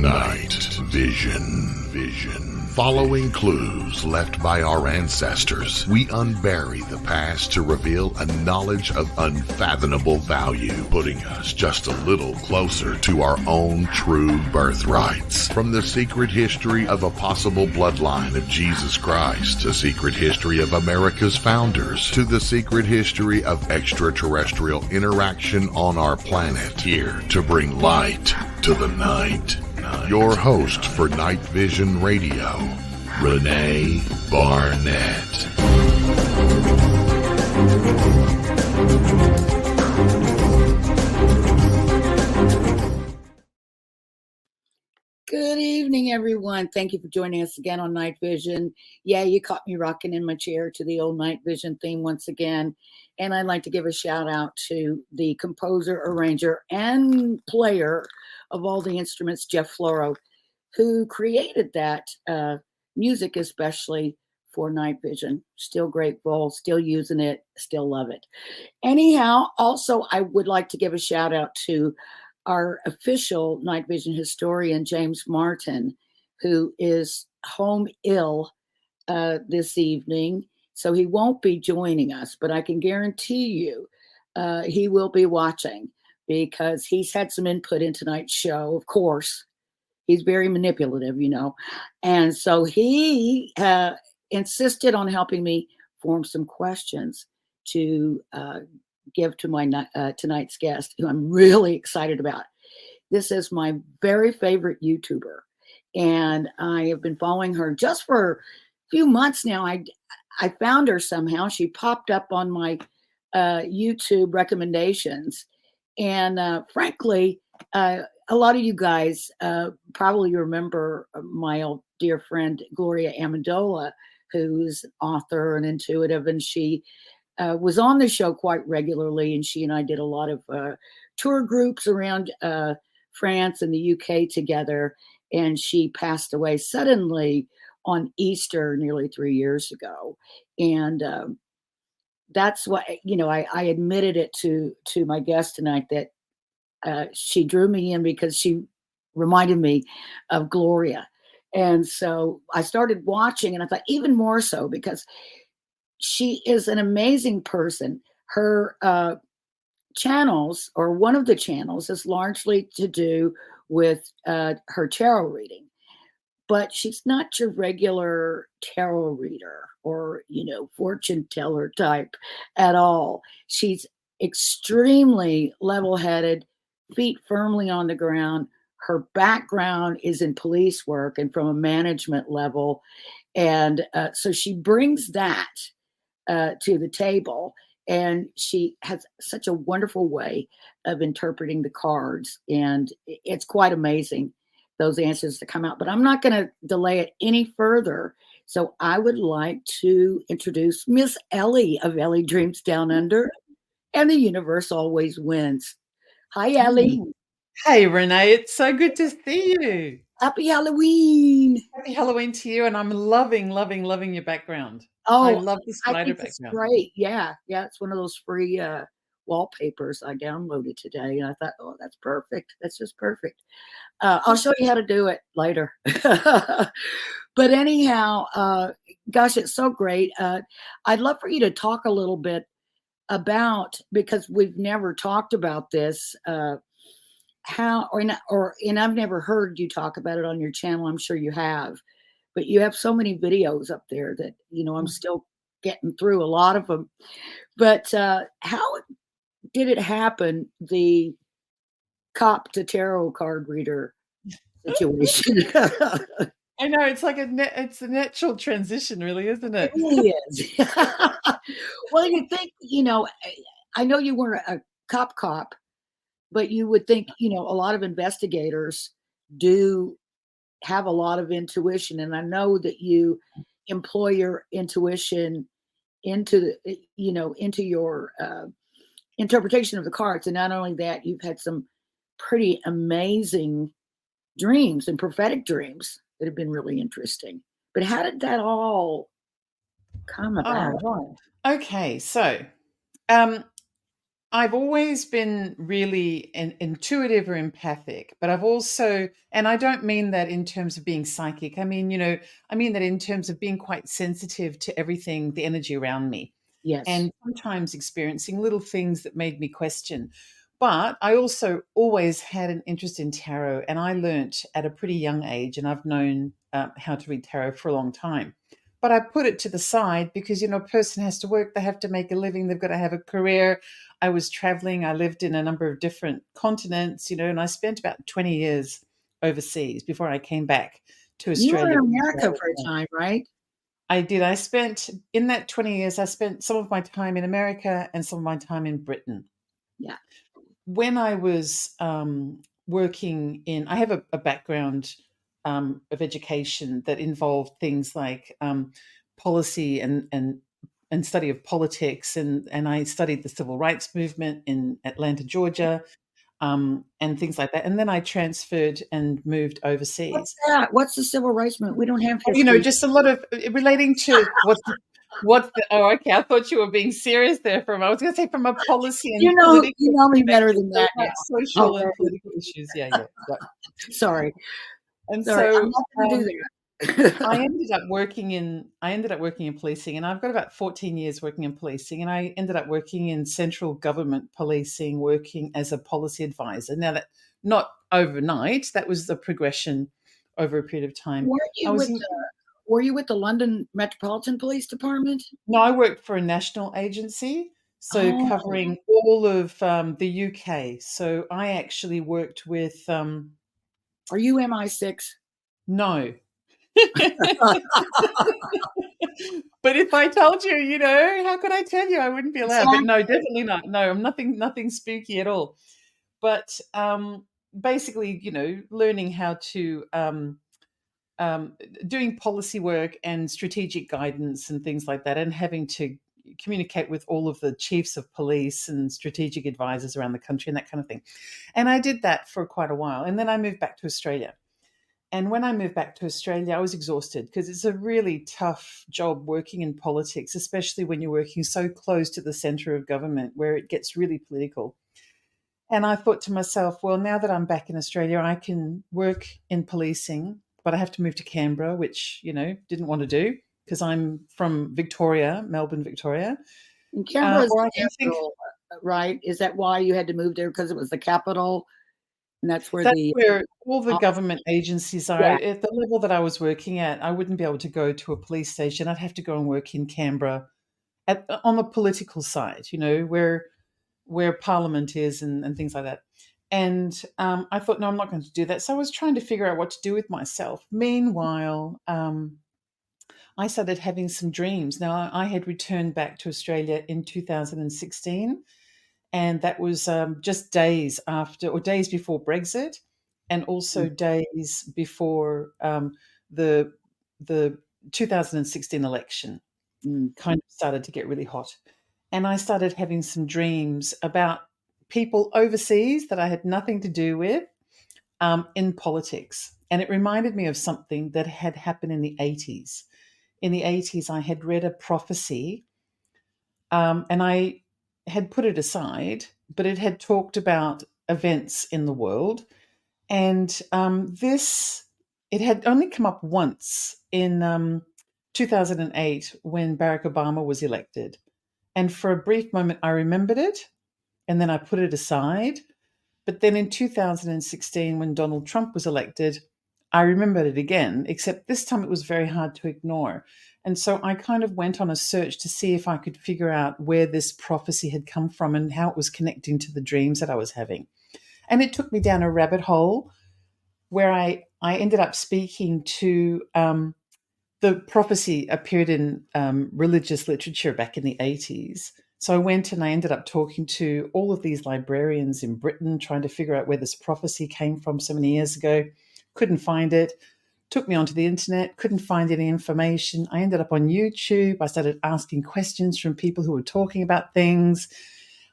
Night Vision. Following clues left by our ancestors, we unbury the past to reveal a knowledge of unfathomable value, putting us just a little closer to our own true birthrights. From the secret history of a possible bloodline of Jesus Christ, the secret history of America's founders, to the secret history of extraterrestrial interaction on our planet, here to bring light to the night. Your host for Night Vision Radio, Renee Barnett. Good evening, everyone. Thank you for joining us again on Night Vision. Yeah, you caught me rocking in my chair to the old Night Vision theme once again. And I'd like to give a shout out to the composer, arranger, and player of all the instruments, Jeff Floro, who created that music, especially for Night Vision. Still grateful, still using it, still love it. Anyhow, also, I would like to give a shout out to our official Night Vision historian, James Martin, who is home ill this evening. So he won't be joining us, but I can guarantee you he will be watching because he's had some input in tonight's show, of course. He's very manipulative, you know. And so he insisted on helping me form some questions to give to my tonight's guest, who I'm really excited about. This is my very favorite YouTuber, and I have been following her just for a few months now. I found her somehow. She popped up on my YouTube recommendations, and frankly, a lot of you guys probably remember my old dear friend Gloria Amendola, who's an author and intuitive, and she was on the show quite regularly, and she and I did a lot of tour groups around France and the UK together, and she passed away suddenly on Easter nearly 3 years ago. And that's what, you know, I admitted it to my guest tonight that she drew me in because she reminded me of Gloria. And so I started watching, and I thought even more so because she is an amazing person. Her channels, or one of the channels, is largely to do with her tarot reading. But she's not your regular tarot reader or, you know, fortune teller type at all. She's extremely level-headed, feet firmly on the ground. Her background is in police work and from a management level. And so she brings that to the table, and she has such a wonderful way of interpreting the cards, and it's quite amazing, those answers that come out. But I'm not going to delay it any further, so I would like to introduce Miss Ellie of Ellie Dreams Down Under, and the universe always wins. Hi, Ellie. Hey, Renee, it's so good to see you. Happy Halloween. Happy Halloween to you, and I'm loving your background. Oh, I love the spider I think background. it's great. Yeah, it's one of those free wallpapers I downloaded today, and I thought, oh, that's perfect. That's just perfect. I'll show you how to do it later. But anyhow, gosh, it's so great. I'd love for you to talk a little bit about, because we've never talked about this, how, and I've never heard you talk about it on your channel. I'm sure you have. But you have so many videos up there that, you know, I'm still getting through a lot of them. But how did it happen, the cop to tarot card reader situation? I know, it's like it's a natural transition, really, isn't it? It really is. Well, you think, you know, I know you weren't a cop, but you would think, you know, a lot of investigators do have a lot of intuition, and I know that you employ your intuition into your interpretation of the cards. And not only that, you've had some pretty amazing dreams and prophetic dreams that have been really interesting. But how did that all come about? Oh, right. Okay, so I've always been really intuitive or empathic, but I've also, and I don't mean that in terms of being psychic. I mean, I mean that in terms of being quite sensitive to everything, the energy around me, Yes. and sometimes experiencing little things that made me question. But I also always had an interest in tarot, and I learnt at a pretty young age, and I've known how to read tarot for a long time. But I put it to the side because, a person has to work, they have to make a living, they've got to have a career. I was traveling, I lived in a number of different continents, and I spent about 20 years overseas before I came back to You were Australia. in America for a time, right? I did. I spent, in that 20 years, I spent some of my time in America and some of my time in Britain. Yeah. When I was working I have a background of education that involved things like policy and study of politics, and I studied the civil rights movement in Atlanta, Georgia, and things like that. And then I transferred and moved What's overseas. that? What's the civil rights movement? We don't have history. Just a lot of relating to oh, okay. I thought you were being serious there I was going to say from a policy and You political know me better perspective, than so that about now. social and Already. political issues. Yeah, yeah. Yeah. Sorry. And Sorry. so I'm not going to do that. I ended up working in policing, and I've got about 14 years working in policing, and I ended up working in central government policing, working as a policy advisor. Now, that not overnight, that was the progression over a period of time. Weren't I you was with in, were you with the London Metropolitan Police Department? No, I worked for a national agency, so Oh, covering all of the UK. So I actually worked with are you MI6? no. But if I told you, how could I tell you? I wouldn't be allowed. But no, Exactly. definitely not. No, I'm nothing spooky at all. But basically, learning how to um, doing policy work and strategic guidance and things like that, and having to communicate with all of the chiefs of police and strategic advisors around the country and that kind of thing. And I did that for quite a while. And then I moved back to Australia. And when I moved back to Australia, I was exhausted because it's a really tough job working in politics, especially when you're working so close to the centre of government where it gets really political. And I thought to myself, well, now that I'm back in Australia, I can work in policing, but I have to move to Canberra, which, didn't want to do because I'm from Victoria, Melbourne, Victoria. And Canberra is Or I the can think capital, right? Is that why you had to move there because it was the capital, and that's where that's the where all the uh, government agencies are. yeah. At the level that I was working at, I wouldn't be able to go to a police station. I'd have to go and work in Canberra on the political side, where Parliament is and things like that. And I thought, no, I'm not going to do that. So I was trying to figure out what to do with myself. Meanwhile, I started having some dreams. Now, I had returned back to Australia in 2016, and that was just days after or days before Brexit, and also Mm, days before the the 2016 election mm. kind of started to get really hot. And I started having some dreams about people overseas that I had nothing to do with in politics. And it reminded me of something that had happened in the 80s. In the 80s, I had read a prophecy, and I had put it aside, but it had talked about events in the world. And it had only come up once in 2008 when Barack Obama was elected. And for a brief moment, I remembered it, and then I put it aside. But then in 2016, when Donald Trump was elected, I remembered it again, except this time it was very hard to ignore. And so I kind of went on a search to see if I could figure out where this prophecy had come from and how it was connecting to the dreams that I was having. And it took me down a rabbit hole where I ended up speaking to the prophecy appeared in religious literature back in the 80s. So I went and I ended up talking to all of these librarians in Britain, trying to figure out where this prophecy came from so many years ago. Couldn't find it. Took me onto the internet, couldn't find any information. I ended up on YouTube. I started asking questions from people who were talking about things.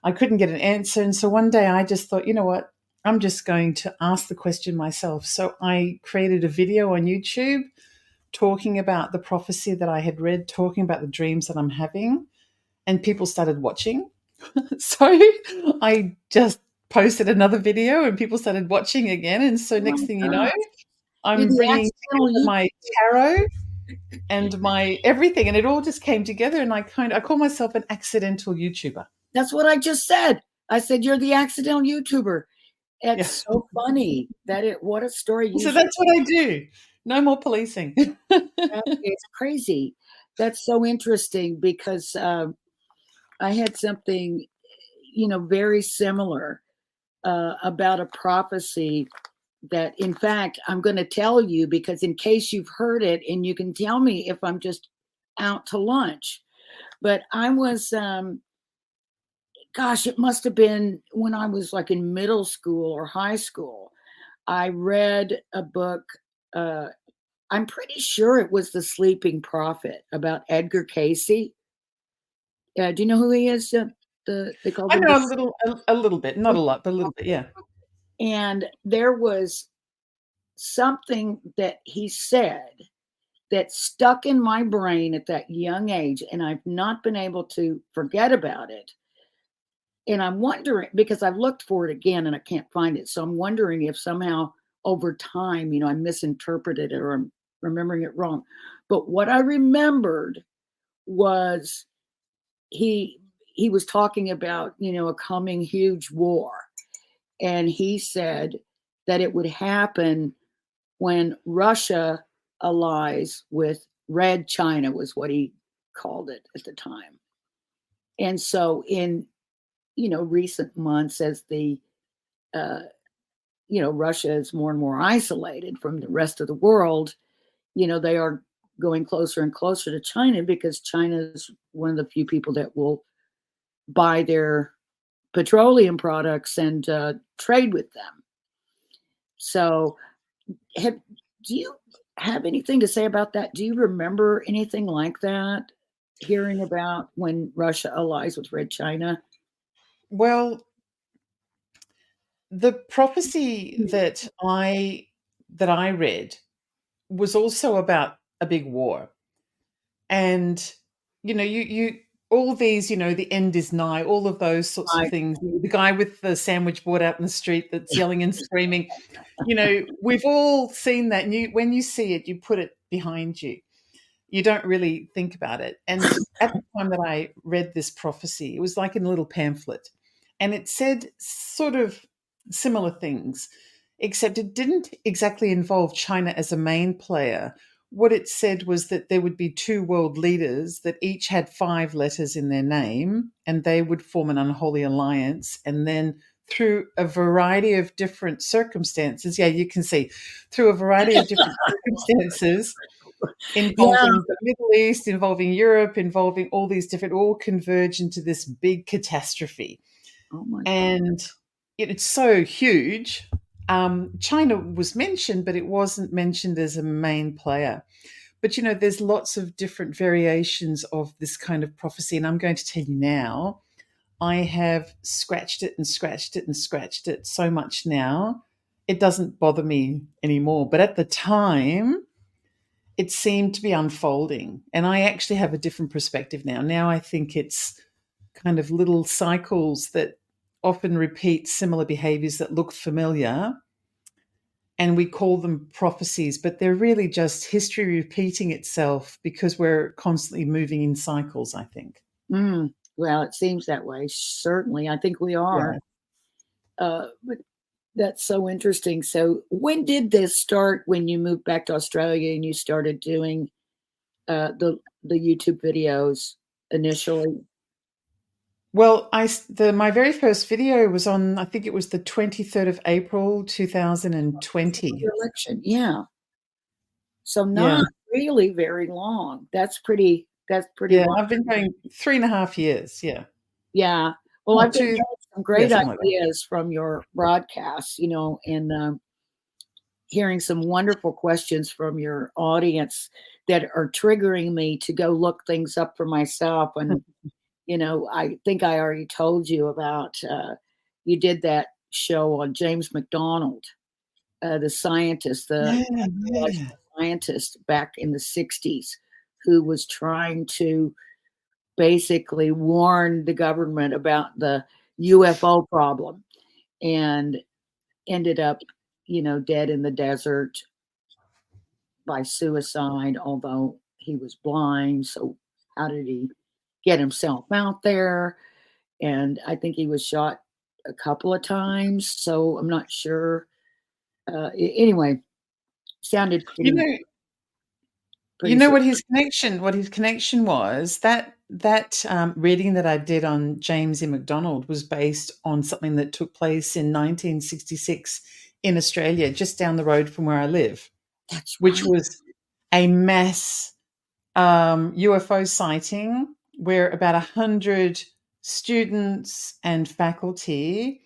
I couldn't get an answer. And so one day I just thought, you know what? I'm just going to ask the question myself. So I created a video on YouTube talking about the prophecy that I had read, talking about the dreams that I'm having, and people started watching. So I just posted another video and people started watching again. And so Oh my next thing you know, God. You're I'm the bringing accidental together you. my tarot and my everything, and it all just came together. And I call myself an accidental YouTuber. That's what I just said. I said you're the accidental YouTuber. Yeah. It's so funny that what a story you So should. that's what I do. No more policing. It's crazy. That's so interesting because I had something, very similar about a prophecy that, in fact, I'm going to tell you because in case you've heard it and you can tell me if I'm just out to lunch. But I was, gosh, it must have been when I was like in middle school or high school. I read a book. Uh, I'm pretty sure it was The Sleeping Prophet about Edgar Casey. Do you know who he is? They called I him know a little bit, not a lot, but a little bit, yeah. and there was something that he said that stuck in my brain at that young age, and I've not been able to forget about it. And I'm wondering because I've looked for it again and I can't find it. So I'm wondering if somehow over time, I misinterpreted it or I'm remembering it wrong. But what I remembered was he he was talking about, a coming huge war. And he said that it would happen when Russia allies with Red China was what he called it at the time. And so in, recent months as the uh, Russia is more and more isolated from the rest of the world, they are going closer and closer to China because China is one of the few people that will buy their petroleum products and trade with them. So, have do you have anything to say about that? Do you remember anything like that? Hearing about when Russia allies with Red China? Well, the prophecy that I read was also about a big war. And you all these, the end is nigh, all of those sorts of Right. things. The guy with the sandwich board out in the street that's yelling and screaming, we've all seen that. And when you see it, you put it behind you. You don't really think about it. And at the time that I read this prophecy, it was like in a little pamphlet. And it said sort of similar things, except it didn't exactly involve China as a main player. What it said was that there would be two world leaders that each had 5 letters in their name, and they would form an unholy alliance. And then through a variety of different circumstances, yeah, you can see, through a variety of different circumstances, Yeah. involving the Middle East, involving Europe, involving all these different, all converge into this big catastrophe. Oh my God. And it's so huge. China was mentioned, but it wasn't mentioned as a main player. But there's lots of different variations of this kind of prophecy. And I'm going to tell you now, I have scratched it and scratched it and scratched it so much now, it doesn't bother me anymore. But at the time, it seemed to be unfolding. And I actually have a different perspective now. Now I think it's kind of little cycles that often repeat similar behaviors that look familiar. And we call them prophecies, but they're really just history repeating itself because we're constantly moving in cycles, I think. Well, it seems that way. Certainly, I think we are. Yeah. But that's so interesting. So, when did this start? When you moved back to Australia and you started doing the YouTube videos initially? Well, my very first video was on, I think it was the 23rd of April, 2020. Your election, yeah. So Yeah. not really very long. That's pretty Yeah. long. I've been going 3.5 years. Yeah. Yeah. Well, Or I've been two, getting some yeah, great something like that. ideas from your broadcasts, and hearing some wonderful questions from your audience that are triggering me to go look things up for myself. And, I think I already told you about, you did that show on James McDonald, the scientist, the Yeah, yeah. scientist back in the 60s who was trying to basically warned the government about the UFO problem and ended up, dead in the desert by suicide, although he was blind. So, how did he get himself out there? And I think he was shot a couple of times. So, I'm not sure. Anyway, sounded You pretty, know, pretty serious. what his connection was, that reading that I did on James E. MacDonald was based on something that took place in 1966 in Australia, just down the road from where I live, That's which right. was a mass UFO sighting where about 100 students and faculty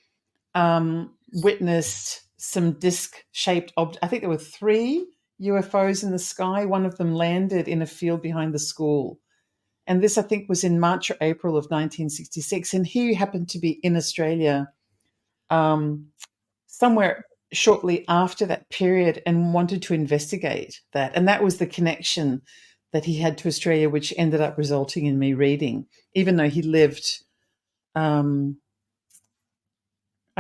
witnessed some disc-shaped I think there were 3 UFOs in the sky. One of them landed in a field behind the school. And this, I think, was in March or April of 1966. And he happened to be in Australia somewhere shortly after that period and wanted to investigate that. And that was the connection that he had to Australia, which ended up resulting in me reading, even though he lived, I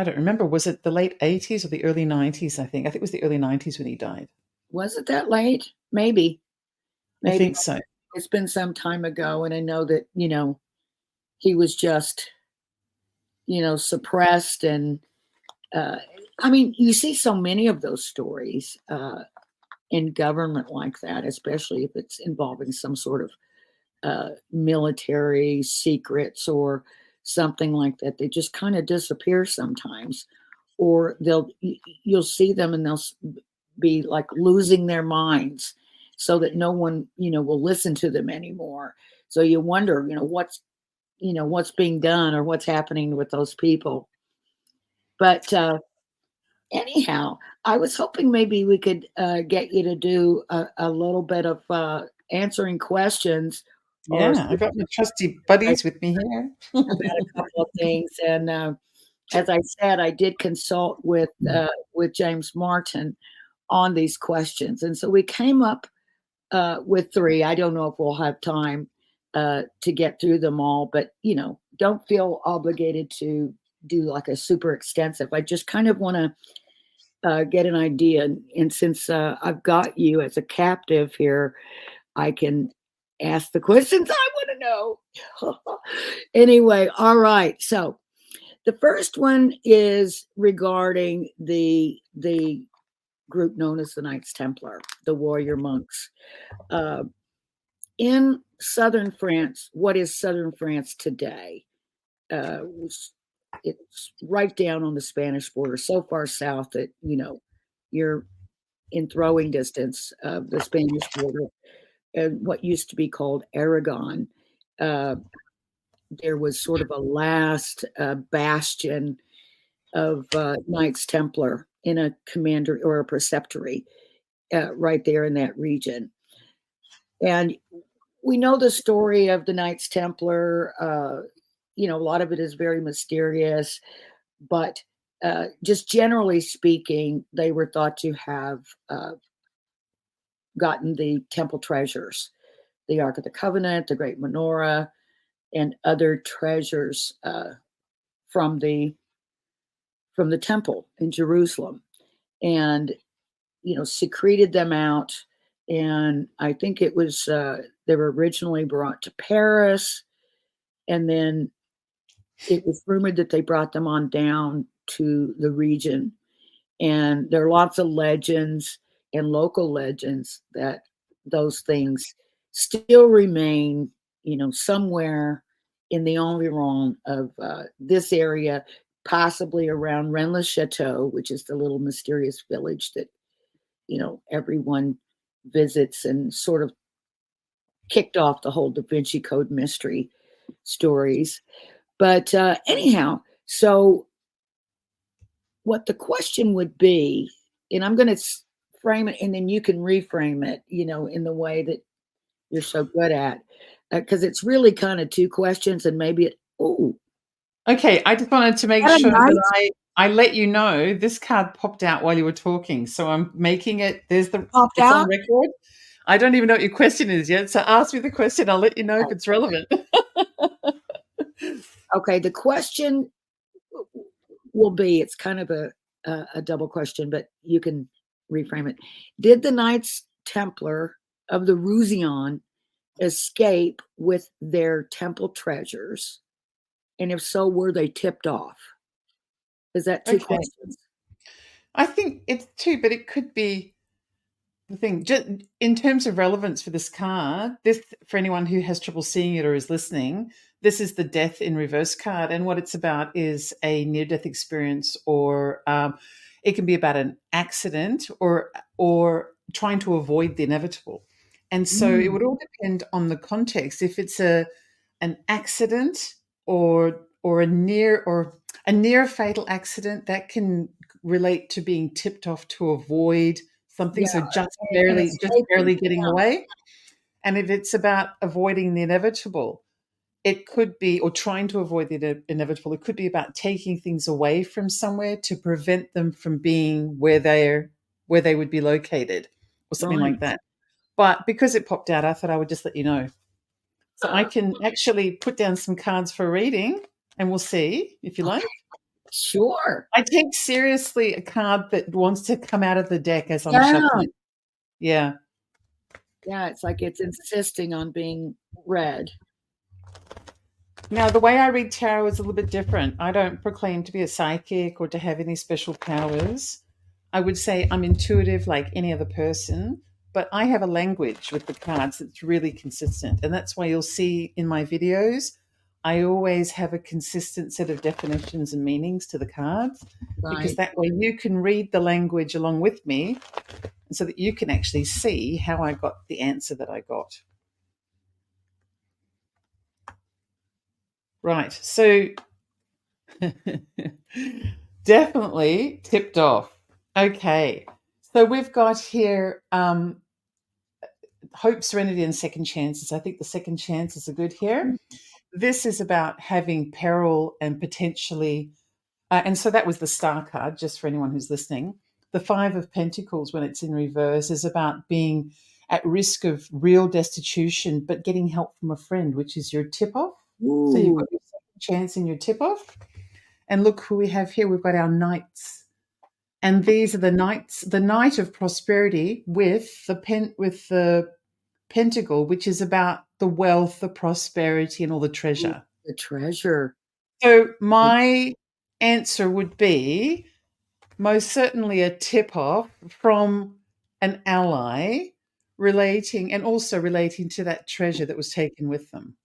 don't remember, was it the late 80s or the early 90s, I think? I think it was the early 90s when he died. Was it that late? Maybe. I Maybe think so. it's been some time ago. And I know that, he was just, suppressed. And I mean, you see so many of those stories in government like that, especially if it's involving some sort of military secrets or something like that. They just kind of disappear sometimes, or you'll see them and they'll be like losing their minds, so that no one will listen to them anymore. So you wonder, what's being done or what's happening with those people. But anyhow, I was hoping maybe we could get you to do a little bit of answering questions or Yeah, I got my trusty buddies with me here. about a couple of things. And as I said, I did consult with James Martin on these questions, and so we came up with 3. I don't know if we'll have time to get through them all, but don't feel obligated to do like a super extensive. I just kind of want to get an idea, and since I've got you as a captive here, I can ask the questions I want to know. Anyway, all right. So the first one is regarding the group known as the Knights Templar, the warrior monks. In southern France, what is southern France today? It's right down on the Spanish border, so far south that you're in throwing distance of the Spanish border, and what used to be called Aragon. There was sort of a last bastion of Knights Templar in a commander or a preceptory right there in that region. And we know the story of the Knights Templar. A lot of it is very mysterious, but just generally speaking, they were thought to have gotten the temple treasures, the Ark of the Covenant, the Great Menorah, and other treasures from the temple in Jerusalem, and secreted them out. And I think it was they were originally brought to Paris, and then it was rumored that they brought them on down to the region. And there are lots of legends and local legends that those things still remain, somewhere in the environ of this area, possibly around Rennes-le-Chateau, which is the little mysterious village that, everyone visits and sort of kicked off the whole Da Vinci Code mystery stories. But anyhow, so what the question would be, and I'm going to frame it and then you can reframe it, in the way that you're so good at, because it's really kind of 2 questions and maybe Okay, I just wanted to make that a sure nice that I let you know this card popped out while you were talking, so I'm making it. popped It's on out? record. I don't even know what your question is yet, so ask me the question. I'll let you know if it's relevant. Okay, the question will be, it's kind of a double question, but you can reframe it. Did the Knights Templar of the Roussillon escape with their temple treasures? And if so, were they tipped off? Is that two Okay. questions? I think it's two, but it could be the thing. Just in terms of relevance for this card, this for anyone who has trouble seeing it or is listening, this is the death in reverse card, and what it's about is a near-death experience, or it can be about an accident, or trying to avoid the inevitable. And so it Mm, would all depend on the context. If it's an accident, or a near fatal accident, that can relate to being tipped off to avoid something, yeah, so and just escaping. barely getting away. And if it's about avoiding the inevitable, it could be, or trying to avoid the inevitable, it could be about taking things away from somewhere to prevent them from being where they would be located, or something Right. like that. But because it popped out, I thought I would just let you know. So I can actually put down some cards for reading, and we'll see if you like. Sure. I take seriously a card that wants to come out of the deck as I'm Yeah. shuffling. Yeah. Yeah. It's like it's insisting on being read. Now, the way I read tarot is a little bit different. I don't proclaim to be a psychic or to have any special powers. I would say I'm intuitive like any other person, but I have a language with the cards that's really consistent. And that's why you'll see in my videos, I always have a consistent set of definitions and meanings to the cards, because Right. that way you can read the language along with me, so that you can actually see how I got the answer that I got. Right. So definitely tipped off. Okay. So we've got here hope, serenity, and second chances. I think the second chances are good here. This is about having peril and potentially, and so that was the star card, just for anyone who's listening. The Five of Pentacles, when it's in reverse, is about being at risk of real destitution, but getting help from a friend, which is your tip off. So you've Ooh, got your second chance in your tip off. And look who we have here. We've got our knights. And these are the knights, the knight of prosperity with the pentacle, which is about the wealth, the prosperity, and all the treasure. the treasure. So my answer would be most certainly a tip off from an ally, relating, and also relating to that treasure that was taken with them.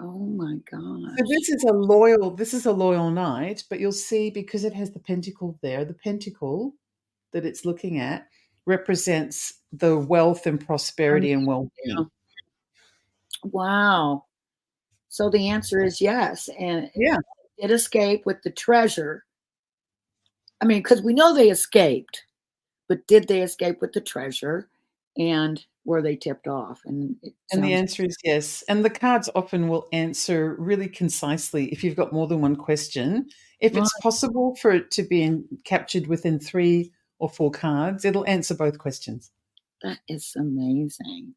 Oh my So gosh. this is a loyal knight, but you'll see, because it has the pentacle there, the pentacle that it's looking at represents the wealth and Um, prosperity and yeah. well-being. Wow. So the answer is yes. And Yeah. it escaped with the treasure. I mean, because we know they escaped, but did they escape with the treasure? And were they tipped off? And it And the sounds answer is yes. And the cards often will answer really concisely if you've got more than one question. If right. it's possible for it to be captured within 3 or 4 cards, it'll answer both questions. That is amazing.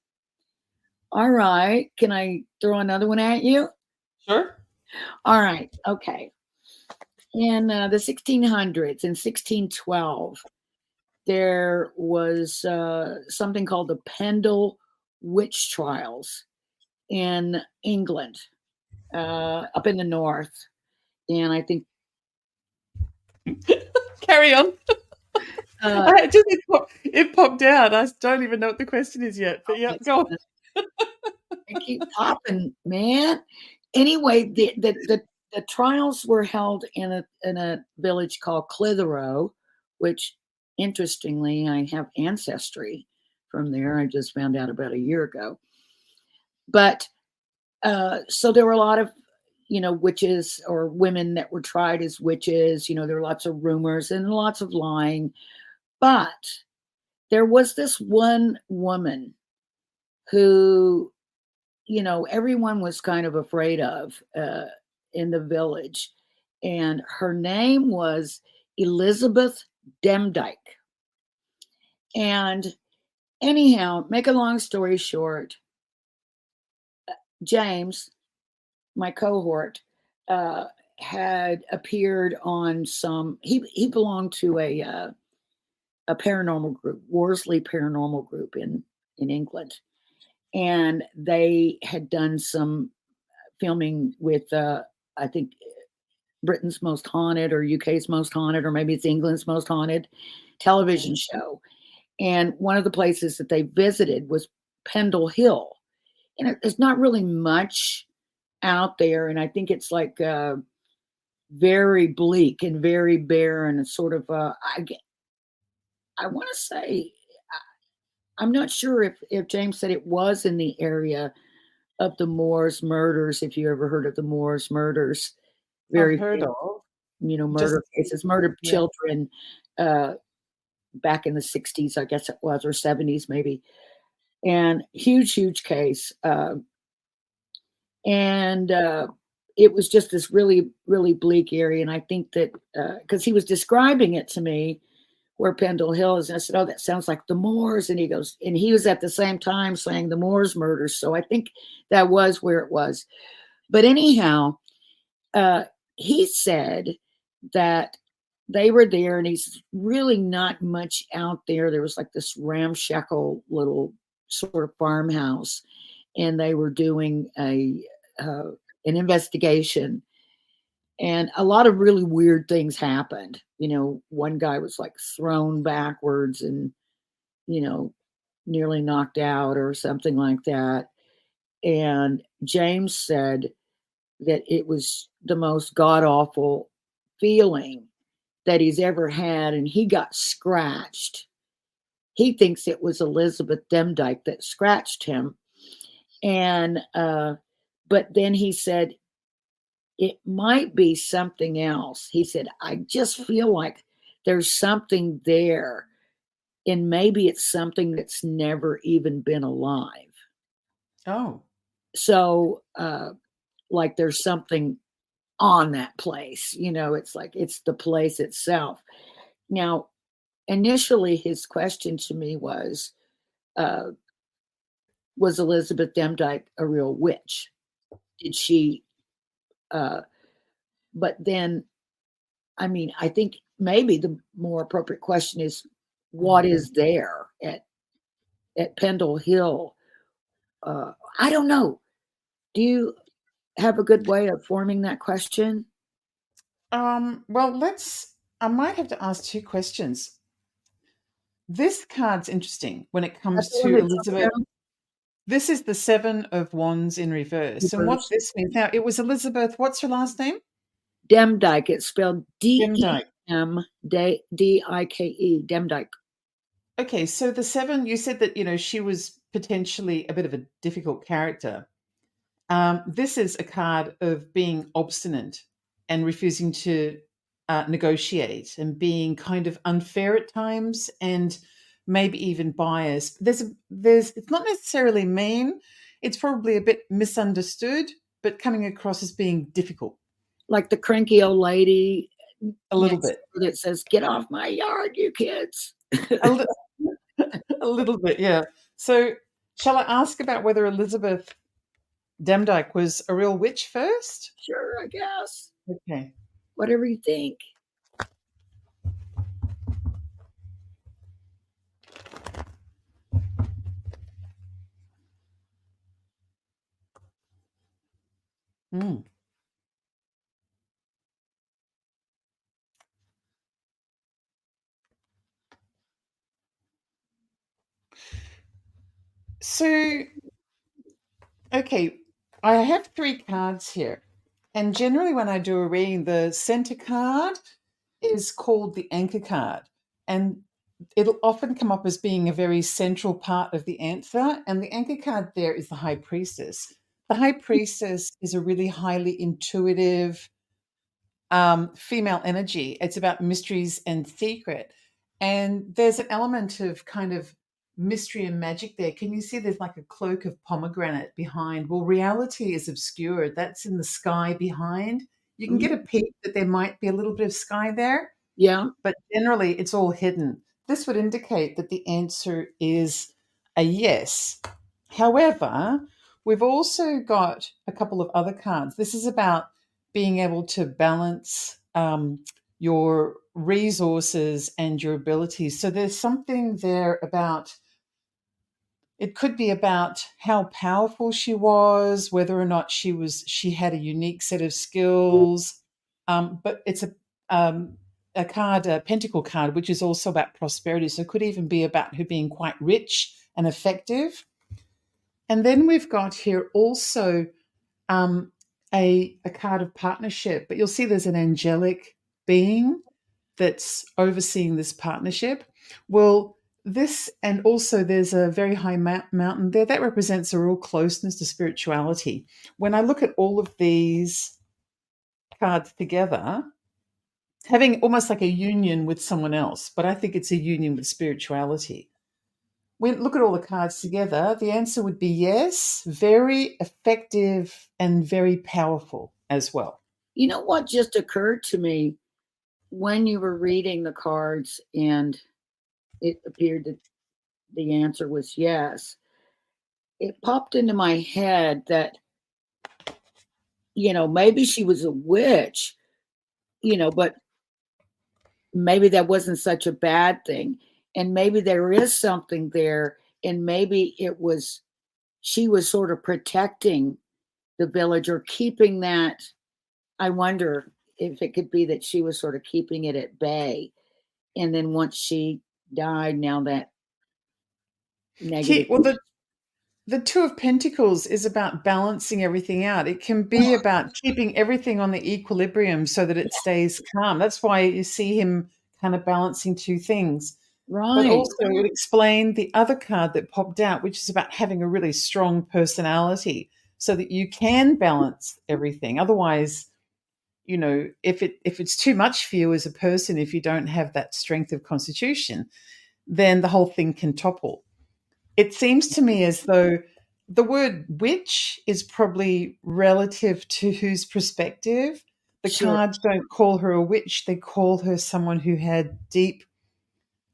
All right. Can I throw another one at you? Sure. All right. Okay. In the 1600s, in 1612, there was something called the Pendle witch trials in England, up in the north. And I think Carry on. uh, It popped out. I don't even know what the question is yet. But yeah, go on. I keep popping, man. Anyway, the trials were held in a village called Clitheroe, which interestingly, I have ancestry from there. I just found out about a year ago. But so there were a lot of witches or women that were tried as witches. There were lots of rumors and lots of lying. But there was this one woman who everyone was kind of afraid of in the village. And her name was Elizabeth Demdike. And anyhow, make a long story short, James, my cohort, had appeared on some. He belonged to a paranormal group, Worsley Paranormal Group in England, and they had done some filming with I think Britain's Most Haunted or UK's Most Haunted, or maybe it's England's Most Haunted television show. And one of the places that they visited was Pendle Hill. And there's not really much out there. And I think it's like very bleak and very barren and sort of, I want to say, I'm not sure if James said it was in the area of the Moors murders, if you ever heard of the Moors murders. I've Very heard famous, of. murder Just cases, murdered yeah. children back in the 60s, I guess it was, or 70s maybe. And huge case. And it was just this really bleak area. And I think that because he was describing it to me, where Pendle Hill is, and I said, "Oh, that sounds like the Moors." And he goes, and he was at the same time saying the Moors murders. So I think that was where it was. But anyhow, he said that they were there, and he's really not much out there. There was like this ramshackle little sort of farmhouse, and they were doing an investigation, and a lot of really weird things happened. One guy was like thrown backwards and nearly knocked out or something like that. And James said that it was the most god awful feeling that he's ever had, and he got scratched. He thinks it was Elizabeth Demdike that scratched him. And but then he said it might be something else. He said, I just feel like there's something there, and maybe it's something that's never even been alive. Oh. So like there's something on that place. It's like it's the place itself. Now, initially, his question to me was Elizabeth Demdike a real witch? Did she? But then, I mean, I think maybe the more appropriate question is, what is there at Pendle Hill? I don't know. Do you have a good way of forming that question? Well, I might have to ask two questions. This card's interesting when it That's comes the one to that jumped Elizabeth. out This is the Seven of Wands in reverse. And what first. this means now, it was Elizabeth, what's her last name? Demdike. It's spelled Demdike. Demdike. Demdike. Okay, so the seven, you said that, she was potentially a bit of a difficult character. This is a card of being obstinate and refusing to negotiate and being kind of unfair at times and maybe even biased. It's not necessarily mean. It's probably a bit misunderstood, but coming across as being difficult. Like the cranky old lady A little bit. that says, "Get off my yard, you kids." A little bit, yeah. So shall I ask about whether Elizabeth Demdike was a real witch first? Sure, I guess. Okay. Whatever you think. Mm. So, okay, I have three cards here. And generally, when I do a reading, the center card is called the anchor card. And it'll often come up as being a very central part of the answer. And the anchor card there is the High Priestess. The High Priestess is a really highly intuitive female energy. It's about mysteries and secret. And there's an element of kind of mystery and magic there. Can you see there's like a cloak of pomegranate behind? Well, reality is obscured. That's in the sky behind. You can get a peek that there might be a little bit of sky there. Yeah. But generally, it's all hidden. This would indicate that the answer is a yes. However, we've also got a couple of other cards. This is about being able to balance your resources and your abilities. So there's something there about, it could be about how powerful she was, whether or not she had a unique set of skills. But it's a card, a pentacle card, which is also about prosperity. So it could even be about her being quite rich and effective. And then we've got here also um, a card of partnership, but you'll see there's an angelic being that's overseeing this partnership. Well, this, and also there's a very high mountain there that represents a real closeness to spirituality. When I look at all of these cards together, having almost like a union with someone else, but I think it's a union with spirituality. When look at all the cards together, the answer would be yes, very effective and very powerful as well. You know what just occurred to me when you were reading the cards and it appeared that the answer was yes? It popped into my head that, maybe she was a witch, but maybe that wasn't such a bad thing. And maybe there is something there. And maybe she was sort of protecting the village or keeping that. I wonder if it could be that she was sort of keeping it at bay. And then once she died, now that negative. Well, the Two of Pentacles is about balancing everything out. It can be about keeping everything on the equilibrium so that it stays calm. That's why you see him kind of balancing two things. But Right. also it would explain the other card that popped out, which is about having a really strong personality so that you can balance everything. Otherwise, if it's too much for you as a person, if you don't have that strength of constitution, then the whole thing can topple. It seems to me as though the word witch is probably relative to whose perspective. The Sure. cards don't call her a witch, they call her someone who had deep,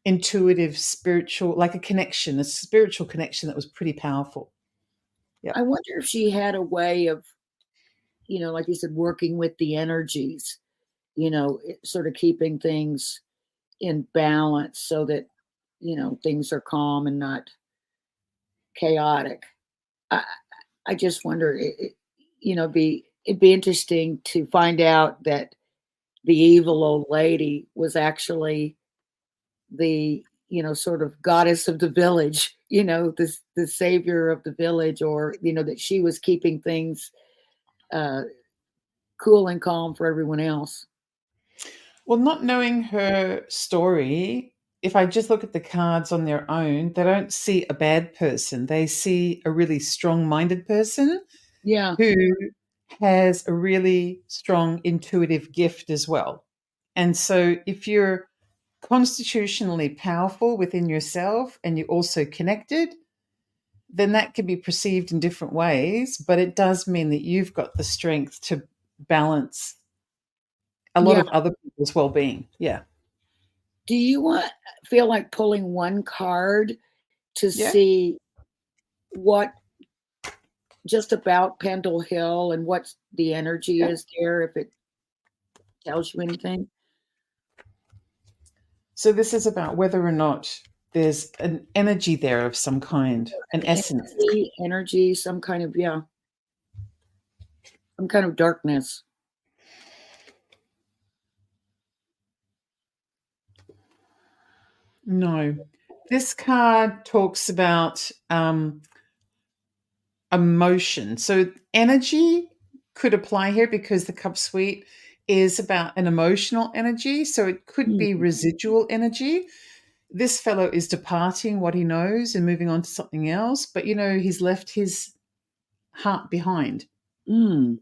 intuitive, spiritual, like a spiritual connection that was pretty powerful. Yeah. I wonder if she had a way of, like you said, working with the energies, sort of keeping things in balance so that, things are calm and not chaotic. I just wonder, it'd be interesting to find out that the evil old lady was actually the, sort of goddess of the village, the savior of the village, or, that she was keeping things cool and calm for everyone else. Well, not knowing her story, if I just look at the cards on their own, they don't see a bad person. They see a really strong minded person Yeah. who has a really strong intuitive gift as well. And so if you're constitutionally powerful within yourself and you're also connected, then that can be perceived in different ways. But it does mean that you've got the strength to balance a lot Yeah. of other people's well-being. Yeah. Do you feel like pulling one card to Yeah. see what just about Pendle Hill and what the energy Yeah. is there, if it tells you anything? So this is about whether or not there's an energy there of some kind, an essence. Energy, some kind of, some kind of darkness. No. This card talks about emotion. So energy could apply here because the cup suite is about an emotional energy. So it could be residual energy. This fellow is departing what he knows and moving on to something else, but he's left his heart behind. Mm.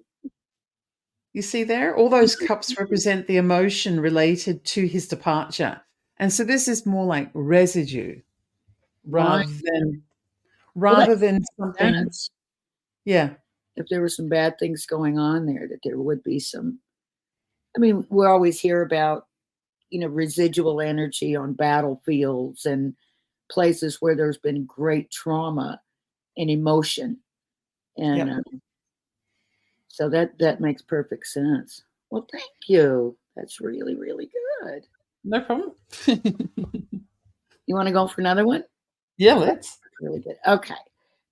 You see there? All those cups represent the emotion related to his departure. And so this is more like residue Right. rather than something. Sense. Yeah. If there were some bad things going on there, that there would be some. I mean, we always hear about, residual energy on battlefields and places where there's been great trauma and emotion. And Yep. So that makes perfect sense. Well, thank you. That's really, really good. No problem. You want to go for another one? Yeah, let's. Really good. Okay.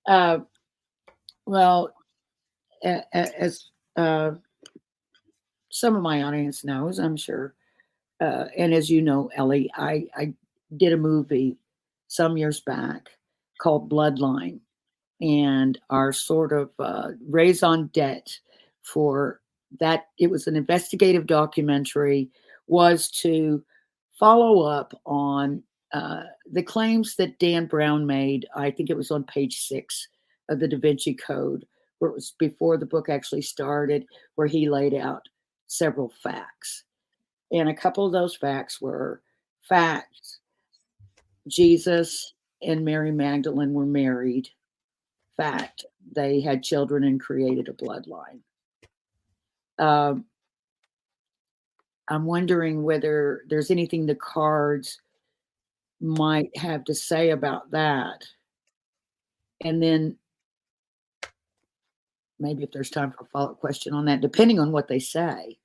Uh, well, as some of my audience knows, I'm sure, and as you know, Ellie, I did a movie some years back called Bloodline, and our sort of raison d'etre for that, it was an investigative documentary, was to follow up on the claims that Dan Brown made. I think it was on page 6 of the Da Vinci Code, where it was before the book actually started, where he laid out several facts. And a couple of those facts were facts: Jesus and Mary Magdalene were married. Fact, they had children and created a bloodline. Um, I'm wondering whether there's anything the cards might have to say about that. And then maybe if there's time for a follow-up question on that, depending on what they say.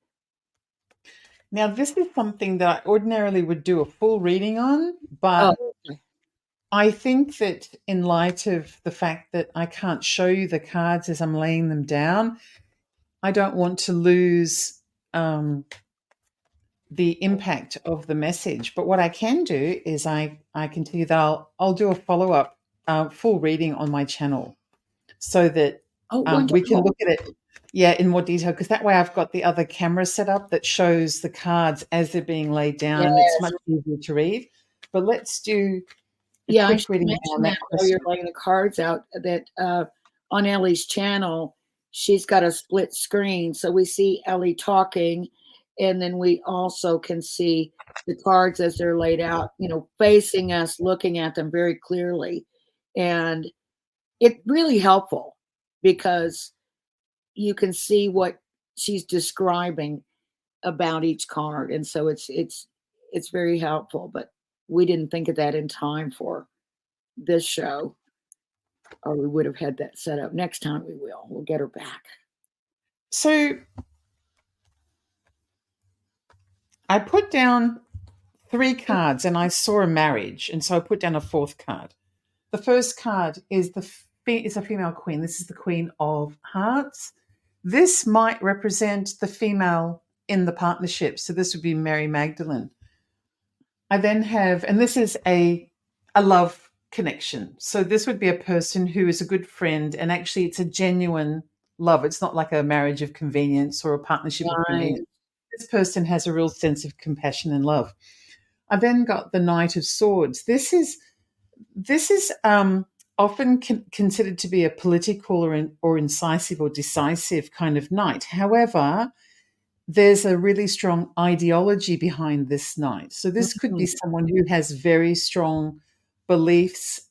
Now, this is something that I ordinarily would do a full reading on, but Oh, okay. I think that in light of the fact that I can't show you the cards as I'm laying them down, I don't want to lose the impact of the message. But what I can do is I can tell you that I'll do a follow-up full reading on my channel so that Oh, we can wonderful. look at it, in more detail, because that way I've got the other camera set up that shows the cards as they're being laid down, and it's Yes. much easier to read. But let's do a Yeah, I quick should reading mention on that that while you're question. laying the cards out, that on Ellie's channel, she's got a split screen. So we see Ellie talking, and then we also can see the cards as they're laid out, facing us, looking at them very clearly. And it's really helpful because you can see what she's describing about each card. And so it's very helpful. But we didn't think of that in time for this show, or we would have had that set up. Next time we will. We'll get her back. So I put down 3 cards and I saw a marriage, and so I put down a 4th card. The first card is is a female queen. This is the Queen of Hearts. This might represent the female in the partnership. So this would be Mary Magdalene. I then have, and this is a love connection. So this would be a person who is a good friend, and actually it's a genuine love. It's not like a marriage of convenience or a partnership of Right. convenience. This person has a real sense of compassion and love. I then got the Knight of Swords. This is often considered to be a political or incisive or decisive kind of knight. However, there's a really strong ideology behind this knight. So this could be someone who has very strong beliefs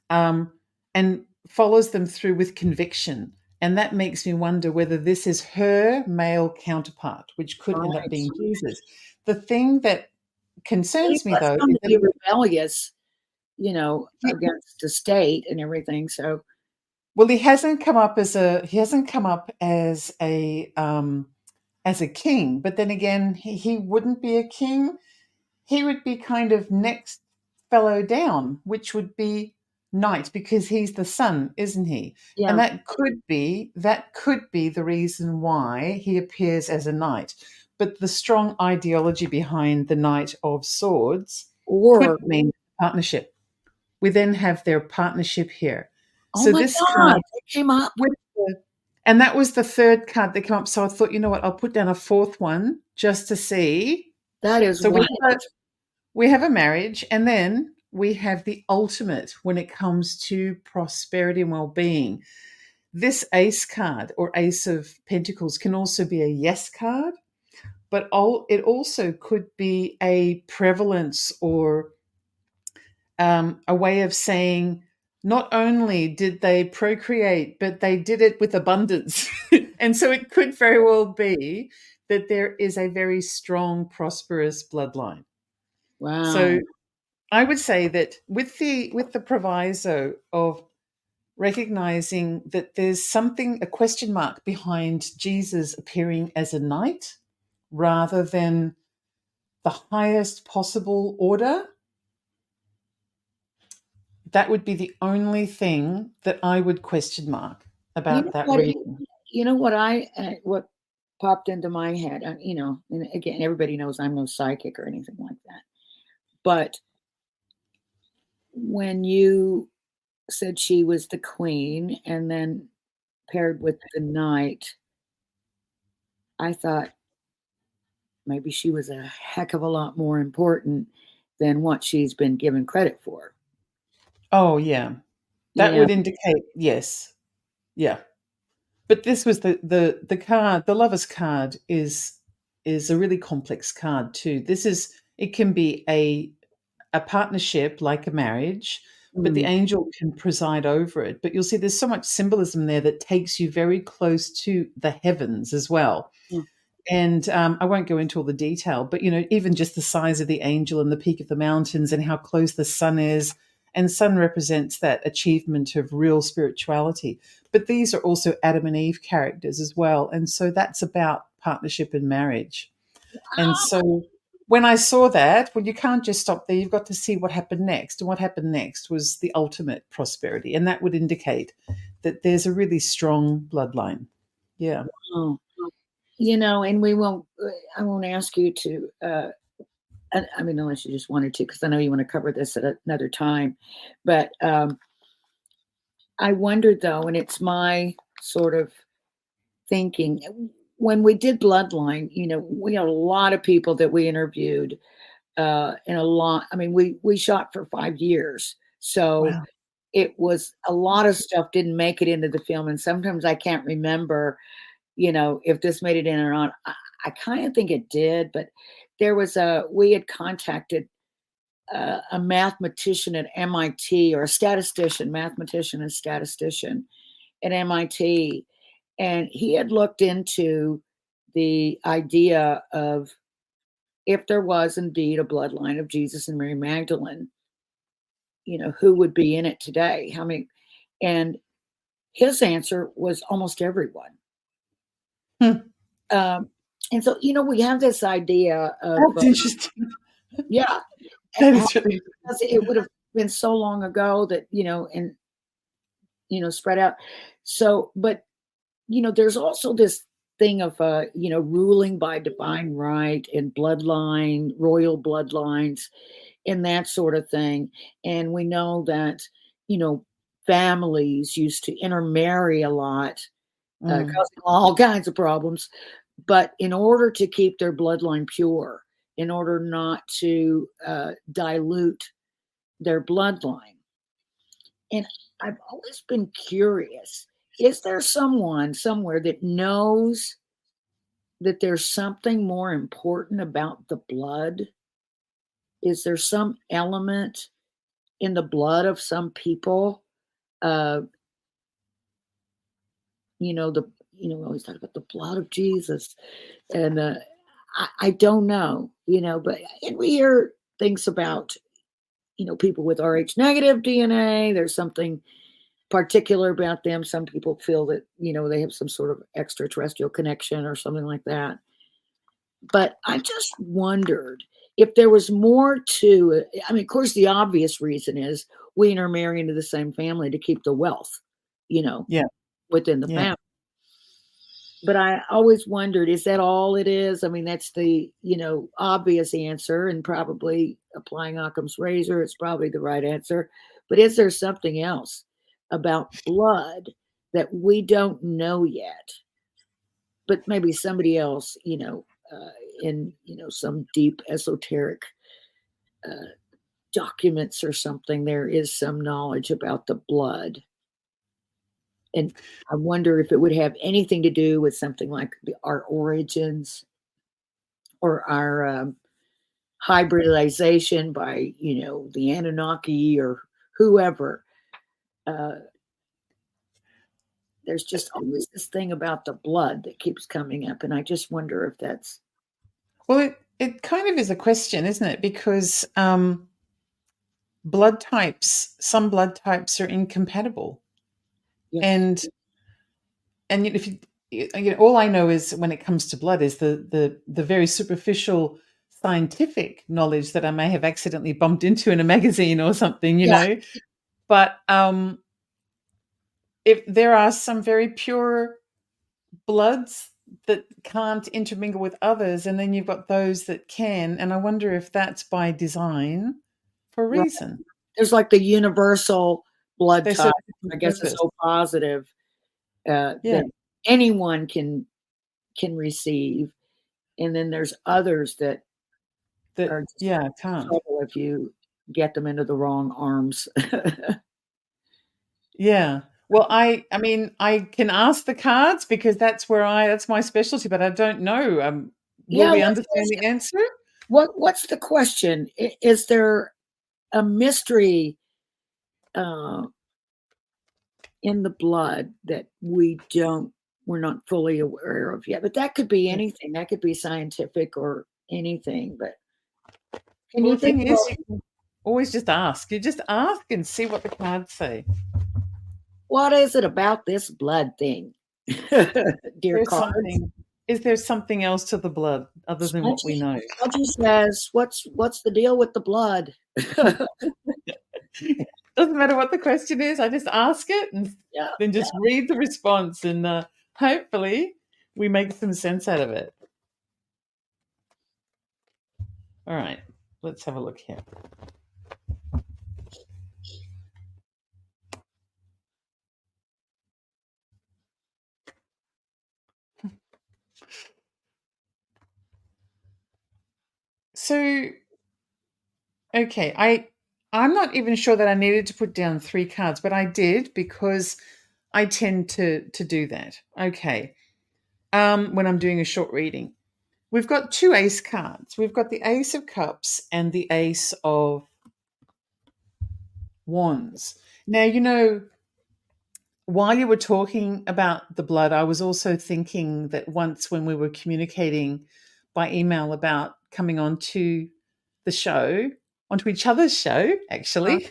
um, and follows them through with conviction. And that makes me wonder whether this is her male counterpart, which could end up being Jesus. The thing that concerns me, though, is Be that rebellious, against the state and everything. So, well, he hasn't come up as a king, but then again, he wouldn't be a king. He would be kind of next fellow down, which would be knight, because he's the son, isn't he? yeah. And that could be the reason why he appears as a knight. But the strong ideology behind the Knight of Swords Or, could mean partnership. We then have their partnership here. oh So my this God, card it came up. and that was the 3rd card that came up. So I thought, you know what, I'll put down a 4th one just to see. That is So wild. we have a marriage, and then we have the ultimate when it comes to prosperity and well-being. This Ace card, or Ace of Pentacles, can also be a yes card, but it also could be a prevalence or a way of saying not only did they procreate, but they did it with abundance. And so it could very well be that there is a very strong, prosperous bloodline. Wow. So I would say that with the proviso of recognizing that there's something, a question mark behind Jesus appearing as a knight rather than the highest possible order. That would be the only thing that I would question mark You about know that what? reading. You know what popped into my head. You know, and again, everybody knows I'm no psychic or anything like that. But when you said she was the queen, and then paired with the knight, I thought maybe she was a heck of a lot more important than what she's been given credit for. Oh, yeah. You That know, would indicate, yes. Yeah. But this was the card, the lover's card is a really complex card too. This is, it can be a partnership like a marriage, but the mm, angel can preside over it. But you'll see there's so much symbolism there that takes you very close to the heavens as well. mm. And I won't go into all the detail, but you know, even just the size of the angel and the peak of the mountains and how close the sun is. And sun represents that achievement of real spirituality. But these are also Adam and Eve characters as well. And so that's about partnership and marriage. And so when I saw that, well, you can't just stop there. You've got to see what happened next. And what happened next was the ultimate prosperity. And that would indicate that there's a really strong bloodline. Yeah. Oh, you know, and I won't ask you to, I mean, unless you just wanted to, because I know you want to cover this at another time. But I wondered though, and it's my sort of thinking, when we did Bloodline, you know, we had a lot of people that we interviewed, and a lot, I mean, we shot for 5 years. So Wow. it was a lot of stuff didn't make it into the film. And sometimes I can't remember, you know, if this made it in or not. I kind of think it did, but we had contacted a mathematician at MIT, or a statistician, mathematician and statistician at MIT. And he had looked into the idea of, if there was indeed a bloodline of Jesus and Mary Magdalene, you know, who would be in it today? How many? And his answer was almost everyone. Hmm. Um, and so, you know, we have this idea of, That's interesting. yeah, That how, is really because it would have been so long ago that, you know, and, you know, spread out. So, but, you know, there's also this thing of, you know, ruling by divine right and bloodline, royal bloodlines, and that sort of thing. And we know that, you know, families used to intermarry a lot, mm. causing all kinds of problems. But in order to keep their bloodline pure, in order not to dilute their bloodline. And I've always been curious, is there someone somewhere that knows that there's something more important about the blood? Is there some element in the blood of some people? Uh, you know, we always talk about the blood of Jesus, and I don't know, you know, but and we hear things about, you know, people with Rh negative DNA. There's something particular about them. Some people feel that, you know, they have some sort of extraterrestrial connection or something like that. But I just wondered if there was more to it. I mean, of course, the obvious reason is we intermarry into the same family to keep the wealth, you know, Yeah, within the yeah. family. But I always wondered, is that all it is? I mean, that's the, you know, obvious answer, and probably applying Occam's razor is probably the right answer. But is there something else about blood that we don't know yet? But maybe somebody else, you know, in, you know, some deep esoteric uh, documents or something, there is some knowledge about the blood. And I wonder if it would have anything to do with something like our origins, or our hybridization by, you know, the Anunnaki or whoever. Uh, there's just always this thing about the blood that keeps coming up, and I just wonder if that's. Well, it kind of is a question, isn't it? Because some blood types are incompatible. Yes. And if all I know is when it comes to blood is the very superficial scientific knowledge that I may have accidentally bumped into in a magazine or something, Yeah. But if there are some very pure bloods that can't intermingle with others, and then you've got those that can, and I wonder if that's by design for a Right. reason. There's like the universal blood They serve type. a different I guess it's purpose. so positive Yeah, that anyone can receive, and then there's others that are just can't. trouble if you get them into the wrong arms. Yeah. Well, I mean, I can ask the cards because that's my specialty, but I don't know. Will Yeah, we understand the answer? what's the question? Is there a mystery uh, in the blood that we're not fully aware of yet? But that could be Yeah. anything. That could be scientific or anything. But can Well, you the think thing about is, you can always just ask. You just ask and see what the cards say. what is it about this blood thing, dear There's cards? something. Is there something else to the blood other than what we know? Smudgy says, "What's the deal with the blood?" Doesn't matter what the question is. I just ask it and Yeah, then just read the response, and hopefully we make some sense out of it. All right, let's have a look here. So, okay, I'm not even sure that I needed to put down 3 cards, but I did because I tend to do that. Okay. When I'm doing a short reading. We've got 2 ace cards. We've got the Ace of Cups and the Ace of Wands. Now, while you were talking about the blood, I was also thinking that once when we were communicating by email about coming onto the show, onto each other's show, actually,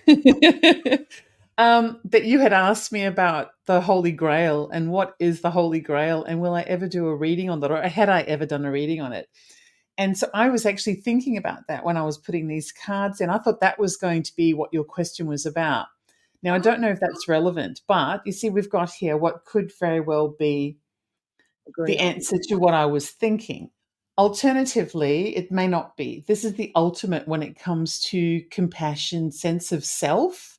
that you had asked me about the Holy Grail and what is the Holy Grail and will I ever do a reading on that, or had I ever done a reading on it? And so I was actually thinking about that when I was putting these cards in. I thought that was going to be what your question was about. Now, I don't know if that's relevant, but you see, we've got here what could very well be the great. answer to what I was thinking. Alternatively, it may not be. This is the ultimate when it comes to compassion, sense of self,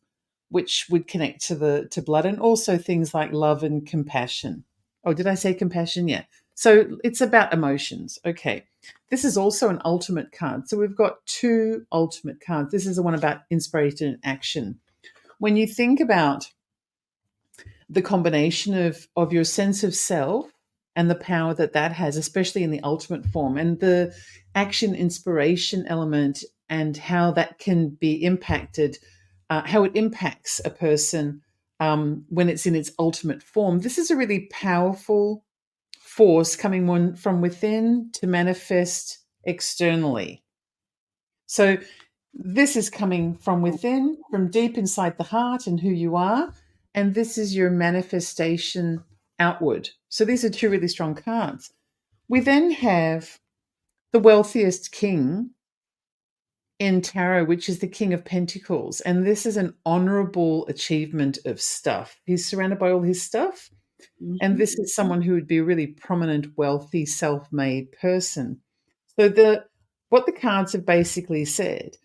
which would connect to blood, and also things like love and compassion. Oh, did I say compassion? Yeah. So it's about emotions. Okay. This is also an ultimate card. So we've got 2 ultimate cards. This is the one about inspiration and action. When you think about the combination of your sense of self and the power that that has, especially in the ultimate form, and the action inspiration element and how that can be impacted, how it impacts a person when it's in its ultimate form. This is a really powerful force coming from within to manifest externally. So this is coming from within, from deep inside the heart and who you are. And this is your manifestation outward. So these are 2 really strong cards. We then have the wealthiest king in tarot, which is the King of Pentacles. And this is an honorable achievement of stuff. He's surrounded by all his stuff. And this is someone who would be a really prominent, wealthy, self-made person. So what the cards have basically said,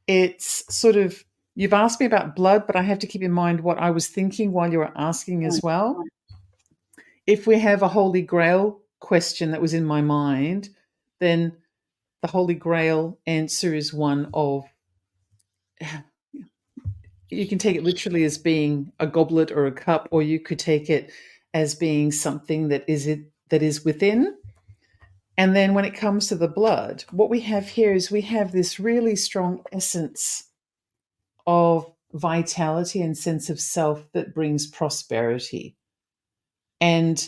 it's sort of, you've asked me about blood, but I have to keep in mind what I was thinking while you were asking as well. If we have a Holy Grail question that was in my mind, then the Holy Grail answer is one of, you can take it literally as being a goblet or a cup, or you could take it as being something that is within. And then when it comes to the blood, what we have here is we have this really strong essence of vitality and sense of self that brings prosperity. And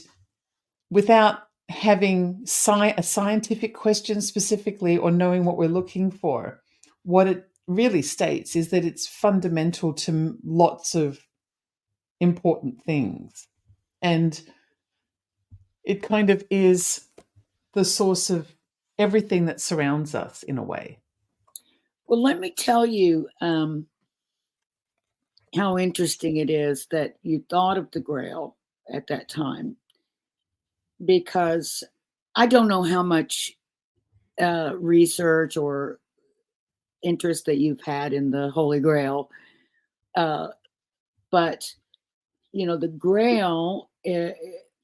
without having a scientific question specifically or knowing what we're looking for, what it really states is that it's fundamental to lots of important things. And it kind of is the source of everything that surrounds us in a way. Well, let me tell you how interesting it is that you thought of the Grail at that time, because I don't know how much research or interest that you've had in the Holy Grail, but the Grail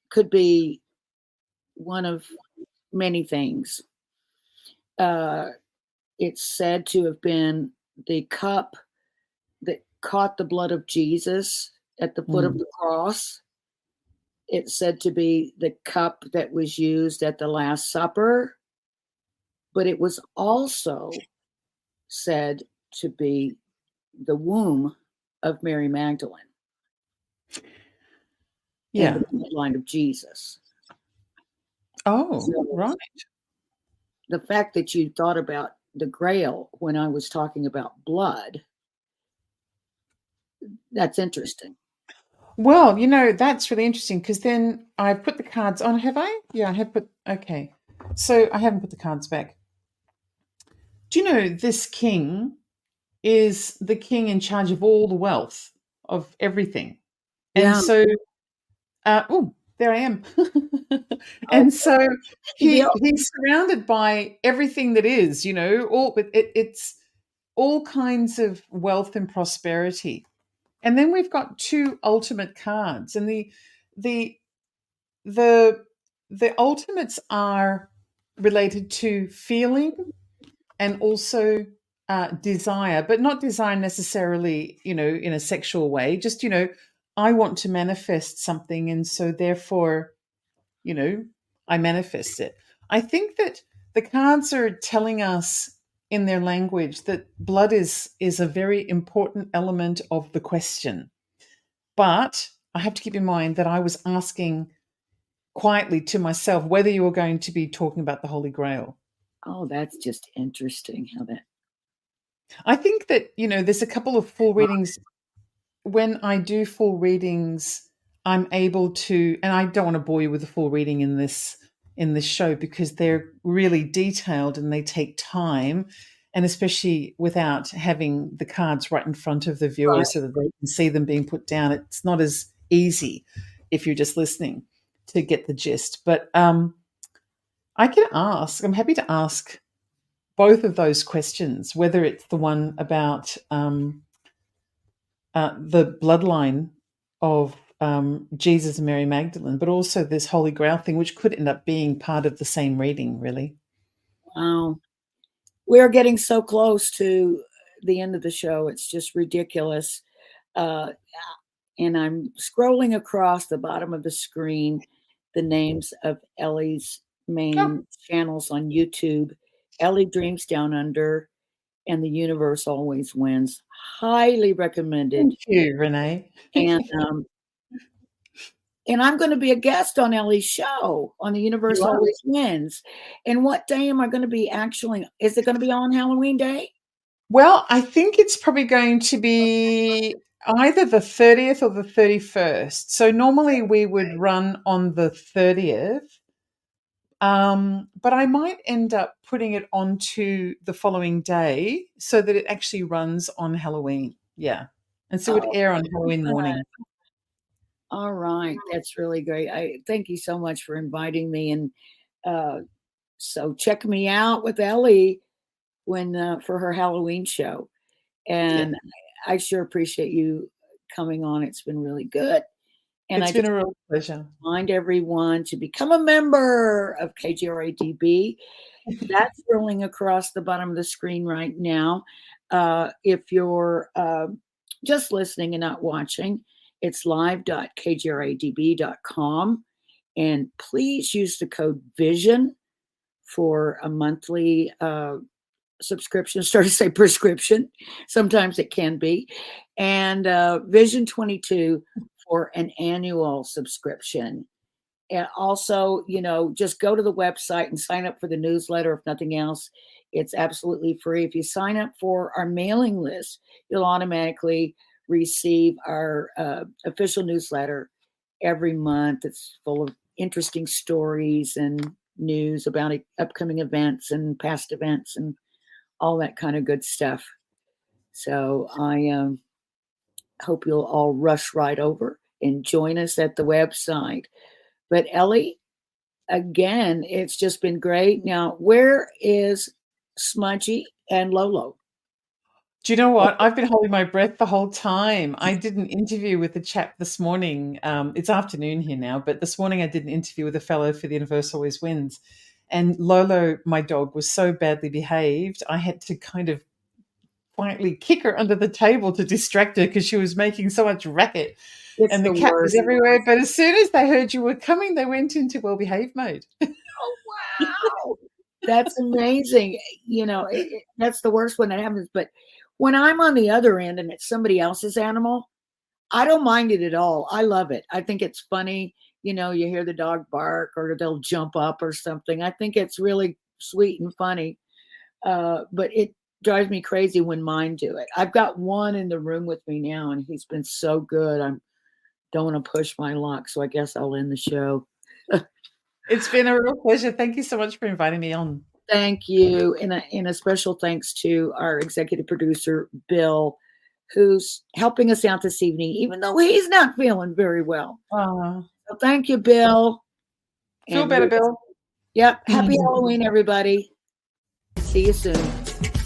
could be one of many things. It's said to have been the cup that caught the blood of Jesus at the foot of the cross. It's said to be the cup that was used at the Last Supper, but it was also said to be the womb of Mary Magdalene Yeah. and the bloodline of Jesus. Oh, So right. the fact that you thought about the Grail when I was talking about blood, that's interesting. Well, that's really interesting because then I put the cards on. Have I? Yeah, I have put. Okay. So I haven't put the cards back. Do you know this king is the king in charge of all the wealth of everything? And Yeah. so, oh, there I am. Oh, And so deal. he's surrounded by everything that is, it's all kinds of wealth and prosperity. And then we've got two ultimate cards, and the the ultimates are related to feeling and also desire, but not desire necessarily, in a sexual way. Just, I want to manifest something, and so therefore, I manifest it. I think that the cards are telling us in their language that blood is a very important element of the question. But I have to keep in mind that I was asking quietly to myself whether you were going to be talking about the Holy Grail. Oh, that's just interesting how that. I think that, there's a couple of full readings. When I do full readings, I'm able to, and I don't want to bore you with the full reading in this show because they're really detailed and they take time, and especially without having the cards right in front of the viewer Right. so that they can see them being put down. It's not as easy if you're just listening to get the gist. But I can ask, I'm happy to ask both of those questions, whether it's the one about the bloodline of Jesus and Mary Magdalene, but also this Holy Grail thing, which could end up being part of the same reading, really. Wow. We're getting so close to the end of the show. It's just ridiculous. And I'm scrolling across the bottom of the screen the names of Ellie's Oh, main channels on YouTube. Ellie Dreams Down Under and The Universe Always Wins. Highly recommended. thank you, Renee. And and I'm going to be a guest on Ellie's show on The Universe You are. Always Wins. And what day am I going to be actually? Is it going to be on Halloween Day? Well, I think it's probably going to be either the 30th or the 31st. So normally we would run on the 30th. But I might end up putting it onto the following day so that it actually runs on Halloween. Yeah. And so it would Oh, air on Halloween morning. all right. That's really great. I thank you so much for inviting me. And so check me out with Ellie when for her Halloween show. Yeah. And I sure appreciate you coming on. It's been really good. And It's I been just a real pleasure. remind everyone to become a member of KGRADB. That's rolling across the bottom of the screen right now. If you're just listening and not watching, it's live.kgradb.com. And please use the code VISION for a monthly subscription. Start to say prescription. Sometimes it can be. And Vision 22 for an annual subscription. And also, just go to the website and sign up for the newsletter. If nothing else, it's absolutely free. If you sign up for our mailing list, you'll automatically receive our official newsletter every month. It's full of interesting stories and news about upcoming events and past events and all that kind of good stuff. So I hope you'll all rush right over and join us at the website. But Ellie, again, it's just been great. Now, where is Smudgy and Lolo? Do you know what? I've been holding my breath the whole time. I did an interview with a chap this morning. It's afternoon here now, but this morning I did an interview with a fellow for The Universe Always Wins. And Lolo, my dog, was so badly behaved, I had to kind of quietly kick her under the table to distract her because she was making so much racket. It's And the cat was everywhere. But as soon as they heard you were coming, they went into well-behaved mode. Oh, wow. That's amazing. You know, that's the worst when it happens. But when I'm on the other end and it's somebody else's animal, I don't mind it at all. I love it. I think it's funny. You know, you hear the dog bark or they'll jump up or something. I think it's really sweet and funny. But it drives me crazy when mine do it. I've got one in the room with me now, and he's been so good. I don't want to push my luck, so I guess I'll end the show. It's been a real pleasure. Thank you so much for inviting me on. Thank you. And a special thanks to our executive producer, Bill, who's helping us out this evening, even though he's not feeling very well. So thank you, Bill. Feel better, Bill. Yep. Happy Halloween, everybody. See you soon.